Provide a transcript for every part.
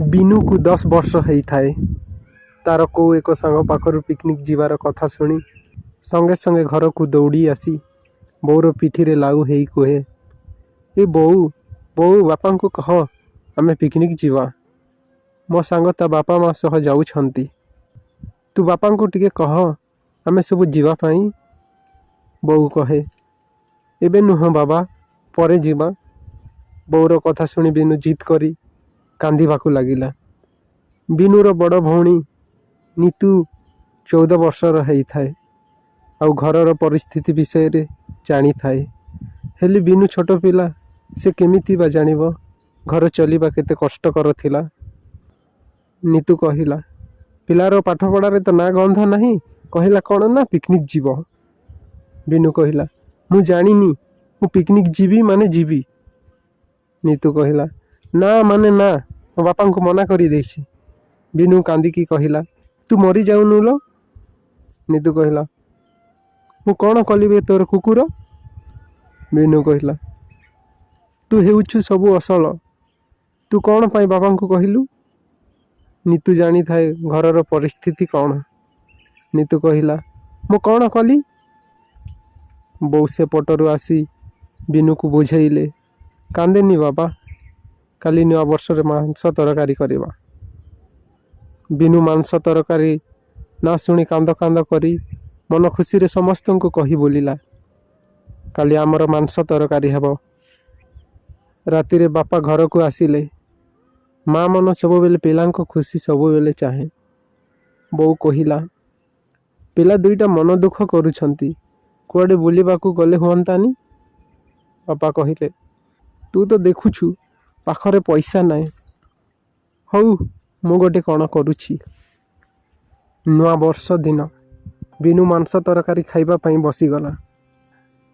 बिनू को 10 वर्ष होता है। तार को एक सांग पाखर पिकनिक जीवार कथा शुणी संगे संगे घर को दौड़ी आसी बोर पिठी रे लागू हेई कहे, ए बोऊ बोऊ बापा को कह आमे पिकनिक जीवा। मो सांग ता बापा माँ सह जाउछंती, तू बापा को टिके कह आमे सब जीवा पाई। बोऊ कहे, एबे नुह बाबा परे जीवा। बोऊर कथा शुणी बिनू जिद करी कांदीबाकू लागिला। बिनूर बड़ भौणी नीतू 14 वर्षर होता है आउ घरर परिस्थिति विषय रे जानी थाए। हेले बिनू छोट पिला से केमिति बा जानिबो घर चलिबा केते कष्टकर थिला। नीतू कहिला, पिलार पाठपढ़ारे तो ना गंध नहीं, कहिला कौन ना पिकनिक जीव। बिनू कहिला, मु जानिनी मु पिकनिक जीवी माने जीवी। नीतू कहिला, ना माने ना, मो बापा को मना करी देछि। बिनू कांदिकी कहिला, तू मरी जाउनु लो। नीतू कहिला, मु कौन कलिबे तोर कुकुर। बिनू कहिला, तू हेउछु सबु असल, तू कौन पाई बाबा को कहिलु। नीतू जानी थाए घरर परिस्थिति कौन। नीतू कहिला, मु कौन कली। बोऊ से पटरू आसी बिनू को बुझेइले, कांदेनी बाबा, काली नुआ वर्ष मांस तरकारी करवा। बिनू मांस तरकारी ना शुणी कांद कांद करी मन खुशी रे समस्त को कही बोलिला, काली आमर मांस तरकारी हेबो। राति रे बापा घर को आसिले। माँ मन सब बेले पिला खुशी सब बेले चाहे। बोऊ कहिला, पिला दुईटा मन दुख करुछंती, कुआडे बुलिबाकू गले हुअंतानी। बापा कहिले, तू तो देखुछु पाखरे पैसा नाए, हऊ मु गोटे कौन करुछि। नुआ वर्ष दिन बिनू मांस तरकारी खाइबा पाई बसीगला।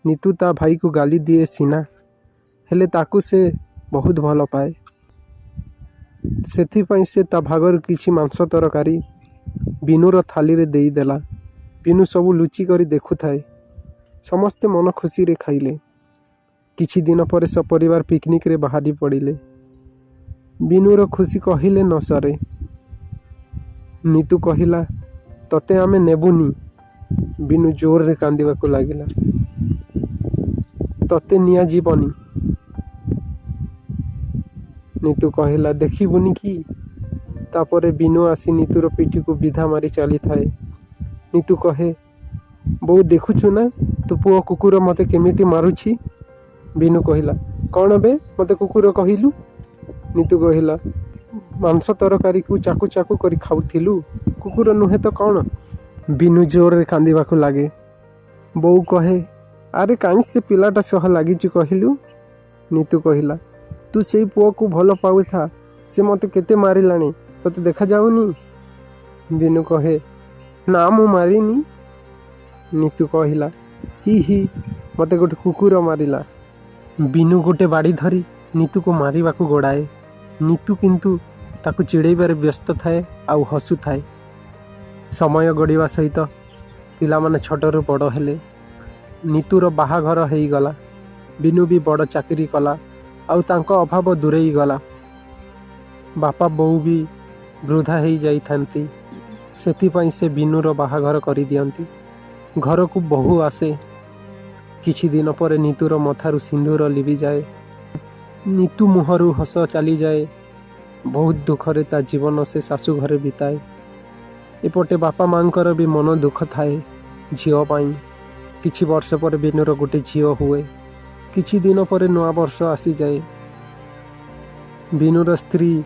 नीतू ता भाई को गाली दिए सीना, हेले ताकू से बहुत भल पाए। सेथिपाई से ता भागर किछि मांस तरकारी बिनूर थाली रे देई देला। बिनू सबू लुचि करी देखु थाए। समस्ते मन खुशी रे खाइले। किछि दिन पर सपरिवार पिकनिक रे बाहरी पड़िले। बिनूर खुशी कहिले न सरे। नीतू कहिला, तते आमे नेबुनी। बिनू जोर रे कांदिबाकू लागिला, तते निया जीवनी। नीतू कहिला, देखिबुनी कि। तापरे बिनू आसी नीतूर पिठी को विधा मारी चली थाए। नीतू कहे, बोऊ देखुछु ना तू पुओ कुकुर मते केमिति मारुछि। बिनू कहिला, कौन बे मते कुकुर कहिलु। नीतू कहिला, मांस तरकारी को चाकू चाकू करी खाउथिलु, कुकुर नुहे तो कौन। बिनू जोर रे कांदिबाकू लागे। बोऊ कहे, अरे काई से पिलाटा सह लागिछु कहिलु। नीतू कहिला, तू सेई पुओ को भल पाउ था, से मते केते मारिलानी तते देखा जाउनी। बिनू कहे, ना मु मारिनी। नीतू कहिला, ही मते गोटे कुकुर मारिला। बिनू गोटे बाड़ी धरी नीतू को मारिबाकू गोड़ाए। नीतू किंतु ताकू चिड़ेबारे व्यस्त थाए आउ हसु थाए। समय गड़िवा सहित पिला माने छोटरू बड़ हेले। नीतूर बाहाघर हेई गला। बिनू भी बड़ चाकरी कला आउ तांको अभाव दूरेई गला। बापा बोऊ भी वृद्धा हेई जाई थांती, सेथिपाई से बिनूर बाहाघर करी दियंती। घर को बहु आसे। किछि दिन पर नीतूर मथारू सिंदूर लिबि जाए। नीतू मुहरु हस चली जाए। बहुत दुखरे ता जीवन से सासू घरे बिताए। एपटे बापा मांकर भी मन दुख थाए झियो पाई। किछि वर्ष पर बिनूर गोटे झियो हुए। किछि दिन पर नुआ वर्ष आसी जाए। बिनूर स्त्री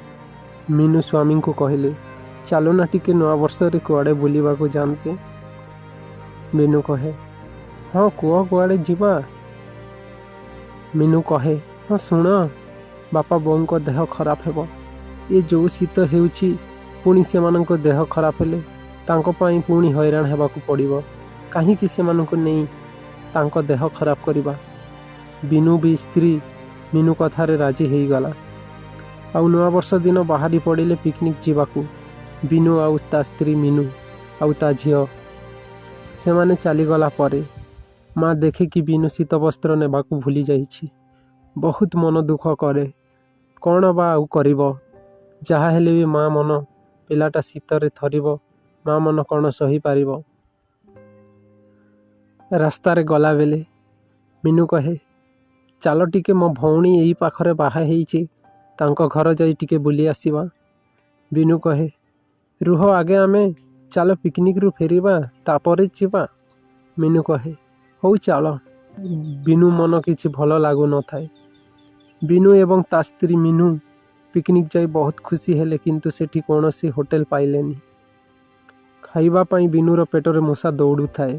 मीनू स्वामी को कहले, चलो ना टिके नुआ वर्ष रे कुआडे बुलिबा को जानते। मीनू कहे, हाँ कुआ कुआडे जीवा। मीनू कहे, हाँ शुण, बापा बोऊ को देह खराब हेबो। ये जो शीत हेउछि पुणी सेमानंको देह खराब हेले तांको पाई पुणी हैरान हेबाकू पड़िबो। काहींकि सेमानंको नेई तांको देह खराब करिबा। बिनू भी स्त्री मीनू कथारे राजी हेई गला। आउ नुआ वर्ष दिन बाहरी पड़िले पिकनिक जीवाकू। बिनू आउ ता स्त्री मीनू आउ ता झियो सेमाने चलीगला परे माँ देखे कि बिनू शीत वस्त्र नेबाकू भूली जाइछि। बहुत मन दुख करे। कौन बा आउ करिबो। ଯାହା ହେଲେ ବି ମା ମନ, ପିଲାଟା ଶୀତରେ ଥରିବ, ମା ମନ କ'ଣ ସହିପାରିବ। ରାସ୍ତାରେ ଗଲାବେଳେ ମିନୁ କହେ, ଚାଲ ଟିକେ ମୋ ଭଉଣୀ ଏଇ ପାଖରେ ବାହା ହେଇଛି, ତାଙ୍କ ଘର ଯାଇ ଟିକେ ବୁଲି ଆସିବା। ବିନୁ କହେ, ରୁହ ଆଗେ ଆମେ ଚାଲ ପିକନିକରୁ ଫେରିବା, ତାପରେ ଯିବା। ମିନୁ କହେ, ହଉ ଚାଲ। ବିନୁ ମନ କିଛି ଭଲ ଲାଗୁନଥାଏ। ବିନୁ ଏବଂ ତା ସ୍ତ୍ରୀ ମିନୁ ପିକନିକ ଯାଇ ବହୁତ ଖୁସି ହେଲେ, କିନ୍ତୁ ସେଠି କୌଣସି ହୋଟେଲ ପାଇଲେନି। ଖାଇବା ପାଇଁ ବିନୁର ପେଟରେ ମୂଷା ଦୌଡ଼ୁଥାଏ।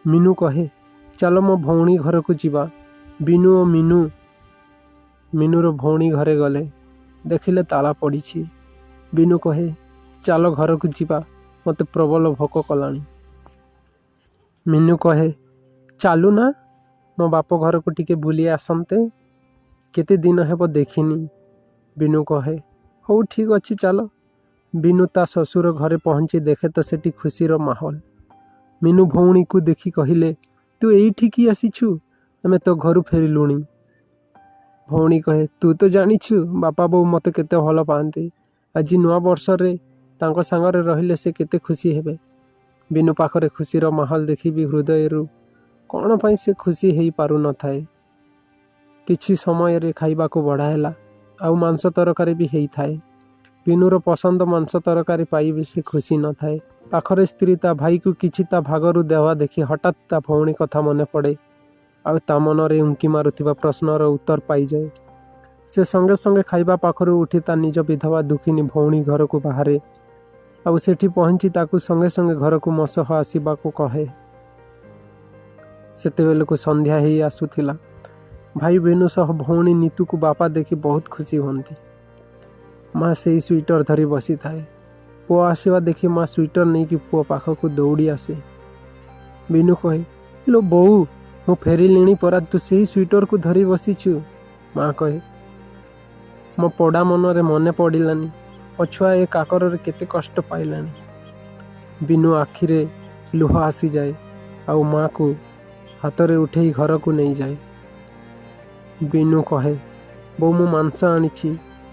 ମିନୁ କହେ, ଚାଲ ମୋ ଭଉଣୀ ଘରକୁ ଯିବା। ବିନୁ ଓ ମିନୁର ଭଉଣୀ ଘରେ ଗଲେ, ଦେଖିଲେ ତାଲା ପଡ଼ିଛି। ବିନୁ କହେ, ଚାଲ ଘରକୁ ଯିବା, ମୋତେ ପ୍ରବଳ ଭୋକ କଲାଣି। ମିନୁ କହେ, ଚାଲୁନା, ମୋ ବାପ ଘରକୁ ଟିକେ ବୁଲି ଆସନ୍ତେ, କେତେ ଦିନ ହେବ ଦେଖିନି। ବିନୁ କହେ, ହଉ ଠିକ୍ ଅଛି ଚାଲ। ବିନୁ ତା ଶ୍ୱଶୁର ଘରେ ପହଞ୍ଚି ଦେଖେ ତ ସେଠି ଖୁସିର ମାହୋଲ। ମିନୁ ଭଉଣୀକୁ ଦେଖି କହିଲେ, ତୁ ଏଇଠିକି ଆସିଛୁ, ଆମେ ତୋ ଘରୁ ଫେରିଲୁଣି। ଭଉଣୀ କହେ, ତୁ ତ ଜାଣିଛୁ ବାପା ବୋଉ ମୋତେ କେତେ ଭଲ ପାଆନ୍ତି, ଆଜି ନୂଆ ବର୍ଷରେ ତାଙ୍କ ସାଙ୍ଗରେ ରହିଲେ ସେ କେତେ ଖୁସି ହେବେ। ବିନୁ ପାଖରେ ଖୁସିର ମାହୋଲ ଦେଖିବି ହୃଦୟରୁ କ'ଣ ପାଇଁ ସେ ଖୁସି ହେଇପାରୁନଥାଏ। କିଛି ସମୟରେ ଖାଇବାକୁ ବଢ଼ା ହେଲା, ଆଉ ମାଂସ ତରକାରୀ ବି ହେଇଥାଏ। ବିନୁର ପସନ୍ଦ ମାଂସ ତରକାରୀ ପାଇ ବି ସେ ଖୁସି ନଥାଏ। ପାଖରେ ସ୍ତ୍ରୀ ତା ଭାଇକୁ କିଛି ତା ଭାଗରୁ ଦେବା ଦେଖି ହଠାତ୍ ତା ଭଉଣୀ କଥା ମନେ ପଡ଼େ, ଆଉ ତା ମନରେ ଉଙ୍କି ମାରୁଥିବା ପ୍ରଶ୍ନର ଉତ୍ତର ପାଇଯାଏ। ସେ ସଙ୍ଗେ ସଙ୍ଗେ ଖାଇବା ପାଖରୁ ଉଠି ତା ନିଜ ବିଧବା ଦୁଃଖିନୀ ଭଉଣୀ ଘରକୁ ବାହାରେ, ଆଉ ସେଠି ପହଞ୍ଚି ତାକୁ ସଙ୍ଗେ ସଙ୍ଗେ ଘରକୁ ମୋ ସହ ଆସିବାକୁ କହେ। ସେତେବେଳକୁ ସନ୍ଧ୍ୟା ହେଇ ଆସୁଥିଲା। ଭାଇ ବିନୁ ସହ ଭଉଣୀ ନିତୁକୁ ବାପା ଦେଖି ବହୁତ ଖୁସି ହୁଅନ୍ତି। ମା ସେଇ ସ୍ୱିଟର ଧରି ବସିଥାଏ। ପୁଅ ଆସିବା ଦେଖି ମା ସ୍ୱିଟର ନେଇକି ପୁଅ ପାଖକୁ ଦୌଡ଼ି ଆସେ। ବିନୁ କହେ, ଲୋ ବୋଉ, ମୁଁ ଫେରିଲିଣି ପରା, ତୁ ସେଇ ସ୍ୱିଟରକୁ ଧରି ବସିଛୁ। ମା କହେ, ମୋ ପଡ଼ା ମନରେ ମନେ ପଡ଼ିଲାନି, ଅଛୁଆ ଏ କାକରରେ କେତେ କଷ୍ଟ ପାଇଲାଣି। ବିନୁ ଆଖିରେ ଲୁହ ଆସିଯାଏ, ଆଉ ମାକୁ ହାତରେ ଉଠେଇ ଘରକୁ ନେଇଯାଏ। ବିନୁ କହେ, ବୋଉ ମୁଁ ମାଂସ ଆଣିଛି,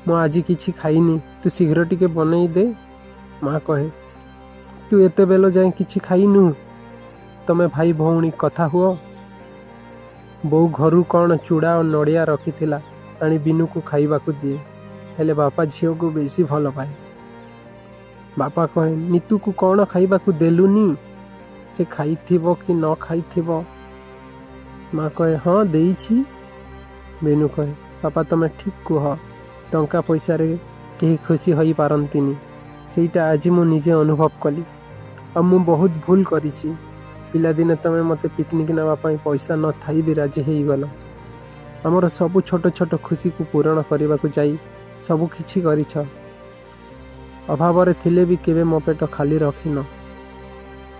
ମୁଁ ଆଜି କିଛି ଖାଇନି, ତୁ ଶୀଘ୍ର ଟିକେ ବନେଇ ଦେ। ମା କହେ, ତୁ ଏତେବେଳ ଯାଏଁ କିଛି ଖାଇନୁ, ତମେ ଭାଇ ଭଉଣୀ କଥା ହୁଅ। ବୋଉ ଘରୁ କ'ଣ ଚୁଡ଼ା ଓ ନଡ଼ିଆ ରଖିଥିଲା, ଆଣି ବିନୁକୁ ଖାଇବାକୁ ଦିଏ, ହେଲେ ବାପା ଝିଅକୁ ବେଶୀ ଭଲ ପାଏ। ବାପା କହେ, ନିତୁକୁ କ'ଣ ଖାଇବାକୁ ଦେଲୁନି, ସେ ଖାଇଥିବ କି ନ ଖାଇଥିବ। ମା କହେ, ହଁ ଦେଇଛି। ବିନୁ କହେ, ବାପା ତମେ ଠିକ୍ କୁହ, ଟଙ୍କା ପଇସାରେ କେହି ଖୁସି ହୋଇପାରନ୍ତିନି, ସେଇଟା ଆଜି ମୁଁ ନିଜେ ଅନୁଭବ କଲି, ଆଉ ମୁଁ ବହୁତ ଭୁଲ କରିଛି। ପିଲାଦିନେ ତମେ ମୋତେ ପିକନିକ ନେବା ପାଇଁ ପଇସା ନଥାଇ ବି ରାଜି ହେଇଗଲ। ଆମର ସବୁ ଛୋଟ ଛୋଟ ଖୁସିକୁ ପୂରଣ କରିବାକୁ ଯାଇ ସବୁ କିଛି କରିଛ। ଅଭାବରେ ଥିଲେ ବି କେବେ ମୋ ପେଟ ଖାଲି ରଖିନ,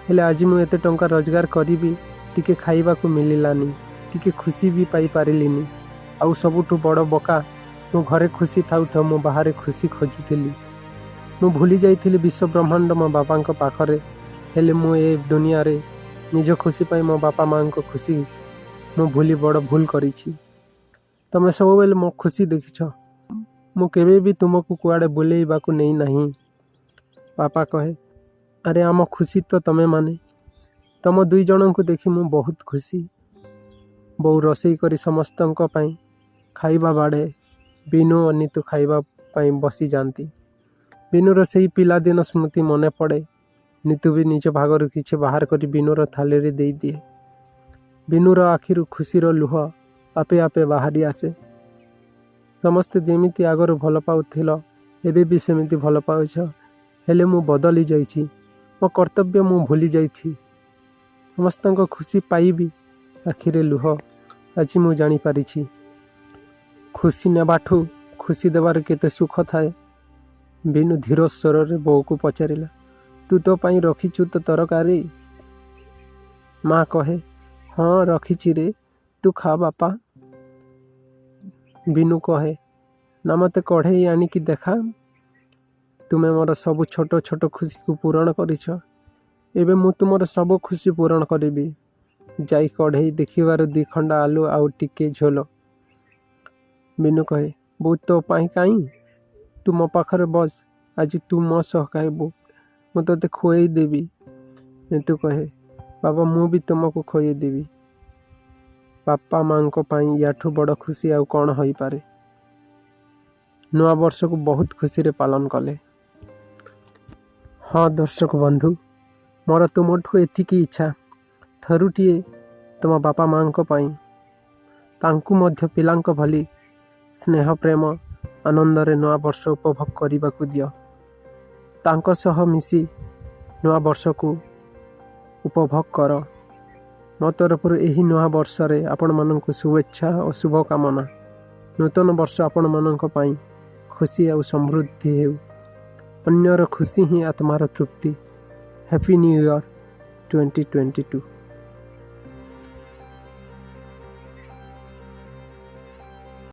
ହେଲେ ଆଜି ମୁଁ ଏତେ ଟଙ୍କା ରୋଜଗାର କରିବି, ଟିକେ ଖାଇବାକୁ ମିଳିଲାନି, ଟିକେ ଖୁସି ବି ପାଇପାରିଲିନି। ଆଉ ସବୁଠୁ ବଡ଼ ବୋକା, ମୁଁ ଘରେ ଖୁସି ଥାଉ ଥାଉ ମୁଁ ବାହାରେ ଖୁସି ଖୋଜୁଥିଲି। ମୁଁ ଭୁଲି ଯାଇଥିଲି ବିଶ୍ୱ ବ୍ରହ୍ମାଣ୍ଡ ମୋ ବାପାଙ୍କ ପାଖରେ, ହେଲେ ମୁଁ ଏ ଦୁନିଆରେ ନିଜ ଖୁସି ପାଇଁ ମୋ ବାପା ମାଆଙ୍କ ଖୁସି ମୁଁ ଭୁଲି ବଡ଼ ଭୁଲ କରିଛି। ତମେ ସବୁବେଳେ ମୋ ଖୁସି ଦେଖିଛ, ମୁଁ କେବେ ବି ତୁମକୁ କୁଆଡ଼େ ବୁଲେଇବାକୁ ନେଇ ନାହିଁ। ବାପା କହେ, ଆରେ ଆମ ଖୁସି ତ ତମେମାନେ, ତମ ଦୁଇ ଜଣଙ୍କୁ ଦେଖି ମୁଁ ବହୁତ ଖୁସି। ବୋଉ ରୋଷେଇ କରି ସମସ୍ତଙ୍କ ପାଇଁ ଖାଇବା ବାଢ଼େ। ବିନୁ ଓ ନିତୁ ଖାଇବା ପାଇଁ ବସିଯାଆନ୍ତି। ବିନୁର ସେଇ ପିଲାଦିନ ସ୍ମୃତି ମନେ ପଡ଼େ। ନିତୁ ବି ନିଜ ଭାଗରୁ କିଛି ବାହାର କରି ବିନୁର ଥାଳିରେ ଦେଇଦିଏ। ବିନୁର ଆଖିରୁ ଖୁସିର ଲୁହ ଆପେ ଆପେ ବାହାରି ଆସେ। ସମସ୍ତେ ଯେମିତି ଆଗରୁ ଭଲ ପାଉଥିଲ, ଏବେ ବି ସେମିତି ଭଲ ପାଉଛ, ହେଲେ ମୁଁ ବଦଳି ଯାଇଛି, ମୋ କର୍ତ୍ତବ୍ୟ ମୁଁ ଭୁଲି ଯାଇଛି। ସମସ୍ତଙ୍କ ଖୁସି ପାଇବି ଆଖିରେ ଲୁହ ଆଜି ମୁଁ ଜାଣିପାରିଛି। ଖୁସି ନେବାଠୁ ଖୁସି ଦେବାରେ କେତେ ସୁଖ ଥାଏ। ବିନୁ ଧୀର ସ୍ୱରରେ ବୋଉକୁ ପଚାରିଲା, ତୁ ତୋ ପାଇଁ ରଖିଛୁ ତ ତରକାରୀ? ମା କହେ, ହଁ ରଖିଛି ରେ, ତୁ ଖା ବାପା। ବିନୁ କହେ, ନା ମୋତେ କଢ଼େଇ ଆଣିକି ଦେଖା। ତୁମେ ମୋର ସବୁ ଛୋଟ ଛୋଟ ଖୁସିକୁ ପୂରଣ କରିଛ, ଏବେ ମୁଁ ତୁମର ସବୁ ଖୁସି ପୂରଣ କରିବି। ଯାଇ କଢ଼େଇ ଦେଖିବାରୁ 2 ଖଣ୍ଡ ଆଳୁ ଆଉ ଟିକେ ଝୋଳ। ବିନୁ କହେ, ବୋଉ ତୋ ପାଇଁ କାଇଁ? ତୁ ମୋ ପାଖରେ ବସ, ଆଜି ତୁ ମୋ ସହ ଖାଇବୁ, ମୁଁ ତୋତେ ଖୁଆଇ ଦେବି। ନିତୁ କହେ, ବାବା ମୁଁ ବି ତୁମକୁ ଖୁଆଇ ଦେବି। ବାପା ମାଙ୍କ ପାଇଁ ୟାଠୁ ବଡ଼ ଖୁସି ଆଉ କ'ଣ ହୋଇପାରେ। ନୂଆ ବର୍ଷକୁ ବହୁତ ଖୁସିରେ ପାଳନ କଲେ। ହଁ ଦର୍ଶକ ବନ୍ଧୁ, ମୋର ତୁମଠୁ ଏତିକି ଇଚ୍ଛା, ଥରୁଟିଏ ତୁମ ବାପା ମାଙ୍କ ପାଇଁ ତାଙ୍କୁ ମଧ୍ୟ ପିଲାଙ୍କ ଭଳି ସ୍ନେହ ପ୍ରେମ ଆନନ୍ଦରେ ନୂଆ ବର୍ଷ ଉପଭୋଗ କରିବାକୁ ଦିଅ। ତାଙ୍କ ସହ ମିଶି ନୂଆ ବର୍ଷକୁ ଉପଭୋଗ କର। ମୋ ତରଫରୁ ଏହି ନୂଆ ବର୍ଷରେ ଆପଣମାନଙ୍କୁ ଶୁଭେଚ୍ଛା ଓ ଶୁଭକାମନା। ନୂତନ ବର୍ଷ ଆପଣମାନଙ୍କ ପାଇଁ ଖୁସି ଆଉ ସମୃଦ୍ଧି ହେଉ। ଅନ୍ୟର ଖୁସି ହିଁ ଆତ୍ମାର ତୃପ୍ତି। Happy new year 2022।